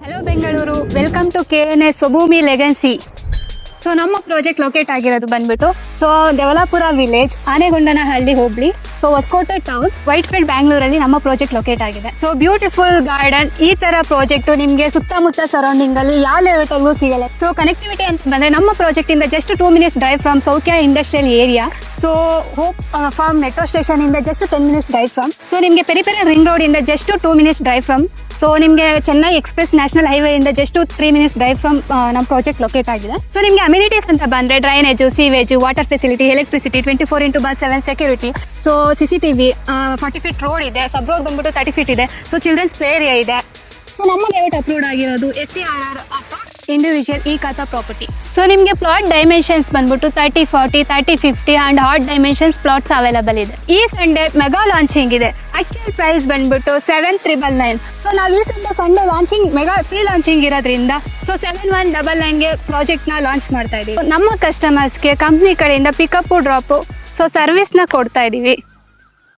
Hello Bengaluru, welcome to KNS Swabhoomi legacy. So ನಮ್ಮ project locate ಆಗಿರೋದು ಬಂದ್ಬಿಟ್ಟು Devalapura village, Anegondanahalli hobli, Hosakote town, Whitefield, ಬ್ಯಾಂಗ್ಳೂರಲ್ಲಿ ನಮ್ಮ ಪ್ರಾಜೆಕ್ಟ್ ಲೊಕೇಟ್ ಆಗಿದೆ. So beautiful garden. ಈ ತರ ಪ್ರಾಜೆಕ್ಟ್ ನಿಮಗೆ ಸುತ್ತಮುತ್ತ ಸರೌಂಡಿಂಗ್ ಅಲ್ಲಿ ಯಾವ ಲೆವೆಲ್ಗೂ ಸಿಗಲ್ಲ. ಸೊ ಕನೆಕ್ಟಿವಿಟಿ ಅಂತ ಬಂದ್ರೆ ನಮ್ಮ ಪ್ರಾಜೆಕ್ಟ್ ಇಂದ just 2 minutes drive from Soukhya industrial area. So Hope Farm metro station ಇಂದ just 10 minutes drive from. So ನಿಮಗೆ ಪೆರಿಫೆರಲ್ ರಿಂಗ್ ರೋಡ್ ಇಂದ just 2 minutes drive from. So ನಿಮಗೆ ಚೆನ್ನೈ ಎಕ್ಸ್ಪ್ರೆಸ್ ನ್ಯಾಷನಲ್ ಹೈವೇ ಇಂದ ಜಸ್ಟ್ 3 minutes ಡ್ರೈವ್ ಫ್ರಮ್ ನಮ್ಮ project locate ಆಗಿದೆ. So ನಿಮಗೆ amenities ಅಂತ ಬಂದ್ರೆ drainage, sewage, water facility, electricity, 24x7 security, so CCTV, 40 feet road ಇದೆ, ಸಬ್ ರೋಡ್ ಬಂದ್ಬಿಟ್ಟು 30 feet ಇದೆ. ಸೊ ಚಿಲ್ಡ್ರನ್ಸ್ ಪ್ಲೇ ಏರಿಯಾ ಇದೆ. ಸೊ ನಮ್ಮ ಲೇಔಟ್ ಅಪ್ರೂವ್ಡ್ ಆಗಿರೋದು STRR ಇಂಡಿವಿಜುವಲ್ ಈ ಖಾತಾ ಪ್ರಾಪರ್ಟಿ. ಸೊ ನಿಮಗೆ ಪ್ಲಾಟ್ ಡೈಮೆನ್ಷನ್ಸ್ ಬಂದ್ಬಿಟ್ಟು 30-40, 30-50 and odd dimensions plots available ಇದೆ. ಈ ಸಂಡೇ ಮೆಗಾ ಲಾಂಚಿಂಗ್ ಇದೆ. ಆಕ್ಚುಯಲ್ ಪ್ರೈಸ್ ಬಂದ್ಬಿಟ್ಟು 7,999. ಸೊ ನಾವು ಈ Sunday launching mega pre launching ಇರೋದ್ರಿಂದ 7,199ಗೆ ಪ್ರಾಜೆಕ್ಟ್ನ ಲಾಂಚ್ ಮಾಡ್ತಾ ಇದೀವಿ. ನಮ್ಮ ಕಸ್ಟಮರ್ಸ್ಗೆ ಕಂಪ್ನಿ ಕಡೆಯಿಂದ ಪಿಕಪ್ ಡ್ರಾಪು ಸರ್ವಿಸ್ನ ಕೊಡ್ತಾ ಇದೀವಿ.